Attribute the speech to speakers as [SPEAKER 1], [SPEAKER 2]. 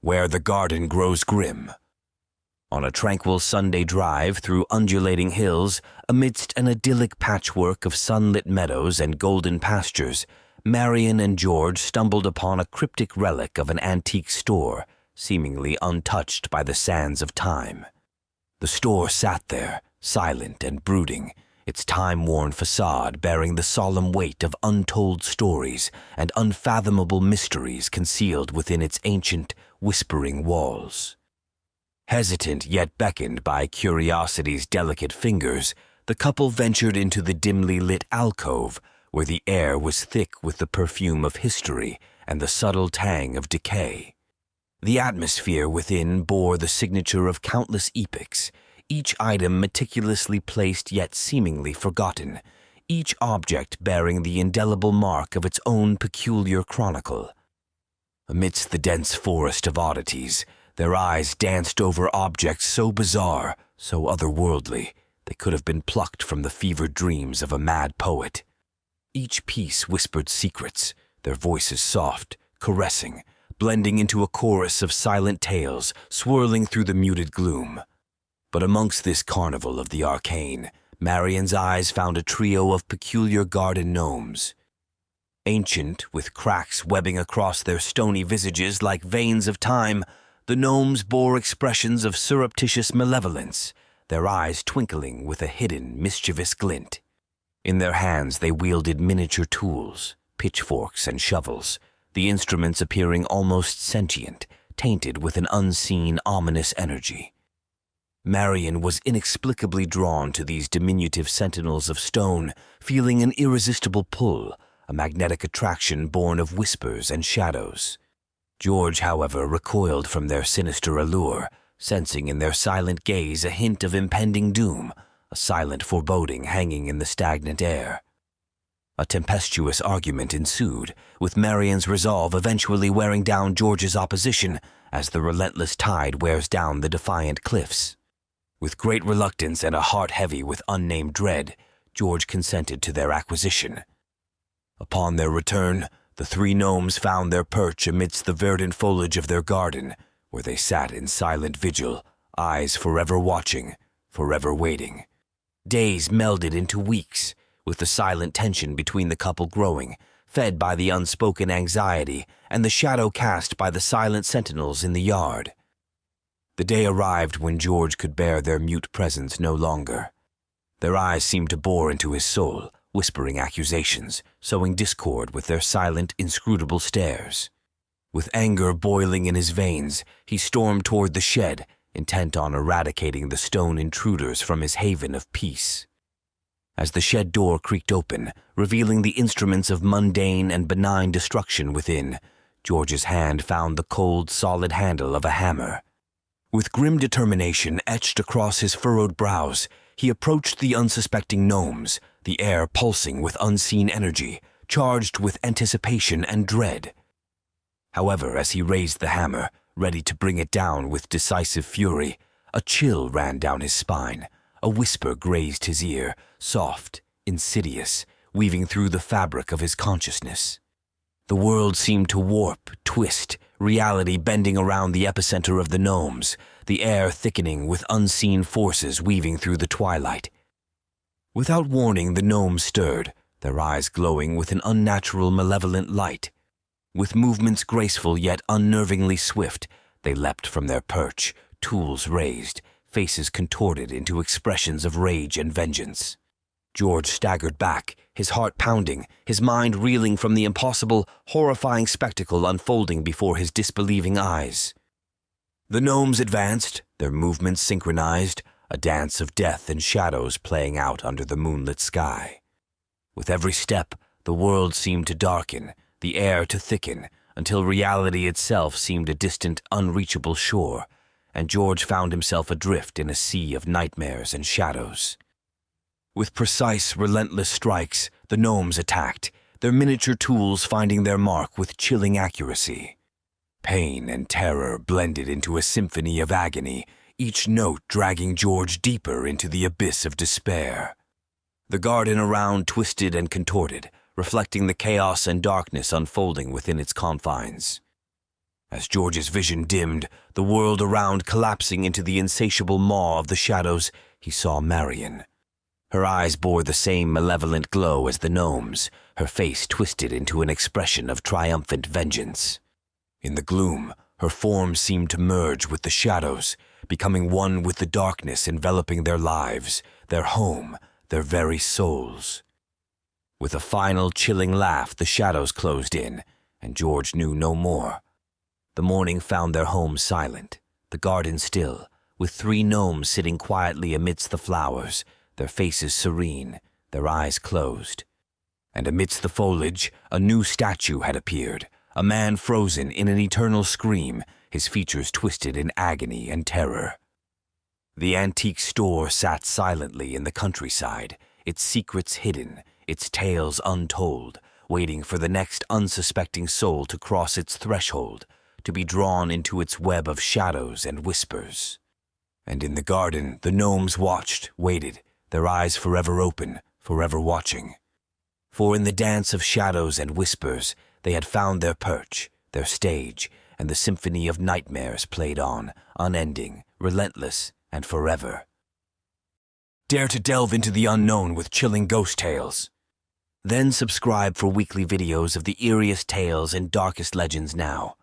[SPEAKER 1] where the garden grows grim. On a tranquil Sunday drive through undulating hills, amidst an idyllic patchwork of sunlit meadows and golden pastures, Marion and George stumbled upon a cryptic relic of an antique store, seemingly untouched by the sands of time. The store sat there, silent and brooding, its time-worn facade bearing the solemn weight of untold stories and unfathomable mysteries concealed within its ancient, whispering walls. Hesitant yet beckoned by curiosity's delicate fingers, the couple ventured into the dimly lit alcove, where the air was thick with the perfume of history and the subtle tang of decay. The atmosphere within bore the signature of countless epochs, each item meticulously placed yet seemingly forgotten, each object bearing the indelible mark of its own peculiar chronicle. Amidst the dense forest of oddities, their eyes danced over objects so bizarre, so otherworldly, they could have been plucked from the fevered dreams of a mad poet. Each piece whispered secrets, their voices soft, caressing, blending into a chorus of silent tales swirling through the muted gloom. But amongst this carnival of the arcane, Marion's eyes found a trio of peculiar garden gnomes. Ancient, with cracks webbing across their stony visages like veins of time, the gnomes bore expressions of surreptitious malevolence, their eyes twinkling with a hidden, mischievous glint. In their hands they wielded miniature tools, pitchforks and shovels, the instruments appearing almost sentient, tainted with an unseen, ominous energy. Marion was inexplicably drawn to these diminutive sentinels of stone, feeling an irresistible pull, a magnetic attraction born of whispers and shadows. George, however, recoiled from their sinister allure, sensing in their silent gaze a hint of impending doom, a silent foreboding hanging in the stagnant air. A tempestuous argument ensued, with Marion's resolve eventually wearing down George's opposition as the relentless tide wears down the defiant cliffs. With great reluctance and a heart heavy with unnamed dread, George consented to their acquisition. Upon their return, the three gnomes found their perch amidst the verdant foliage of their garden, where they sat in silent vigil, eyes forever watching, forever waiting. Days melded into weeks, with the silent tension between the couple growing, fed by the unspoken anxiety and the shadow cast by the silent sentinels in the yard. The day arrived when George could bear their mute presence no longer. Their eyes seemed to bore into his soul, whispering accusations, sowing discord with their silent, inscrutable stares. With anger boiling in his veins, he stormed toward the shed, intent on eradicating the stone intruders from his haven of peace. As the shed door creaked open, revealing the instruments of mundane and benign destruction within, George's hand found the cold, solid handle of a hammer. With grim determination etched across his furrowed brows, he approached the unsuspecting gnomes, the air pulsing with unseen energy, charged with anticipation and dread. However, as he raised the hammer, ready to bring it down with decisive fury, a chill ran down his spine. A whisper grazed his ear, soft, insidious, weaving through the fabric of his consciousness. The world seemed to warp, twist, reality bending around the epicenter of the gnomes, the air thickening with unseen forces weaving through the twilight. Without warning, the gnomes stirred, their eyes glowing with an unnatural, malevolent light. With movements graceful yet unnervingly swift, they leapt from their perch, tools raised, faces contorted into expressions of rage and vengeance. George staggered back, his heart pounding, his mind reeling from the impossible, horrifying spectacle unfolding before his disbelieving eyes. The gnomes advanced, their movements synchronized, a dance of death and shadows playing out under the moonlit sky. With every step, the world seemed to darken, the air to thicken, until reality itself seemed a distant, unreachable shore, and George found himself adrift in a sea of nightmares and shadows. With precise, relentless strikes, the gnomes attacked, their miniature tools finding their mark with chilling accuracy. Pain and terror blended into a symphony of agony, each note dragging George deeper into the abyss of despair. The garden around twisted and contorted, reflecting the chaos and darkness unfolding within its confines. As George's vision dimmed, the world around collapsing into the insatiable maw of the shadows, he saw Marion. Her eyes bore the same malevolent glow as the gnomes, her face twisted into an expression of triumphant vengeance. In the gloom, her form seemed to merge with the shadows, becoming one with the darkness enveloping their lives, their home, their very souls. With a final chilling laugh, the shadows closed in, and George knew no more. The morning found their home silent, the garden still, with 3 gnomes sitting quietly amidst the flowers, their faces serene, their eyes closed. And amidst the foliage, a new statue had appeared, a man frozen in an eternal scream, his features twisted in agony and terror. The antique store sat silently in the countryside, its secrets hidden, its tales untold, waiting for the next unsuspecting soul to cross its threshold, to be drawn into its web of shadows and whispers. And in the garden, the gnomes watched, waited, their eyes forever open, forever watching. For in the dance of shadows and whispers, they had found their perch, their stage, and the symphony of nightmares played on, unending, relentless, and forever. Dare to delve into the unknown with chilling ghost tales. Then subscribe for weekly videos of the eeriest tales and darkest legends now.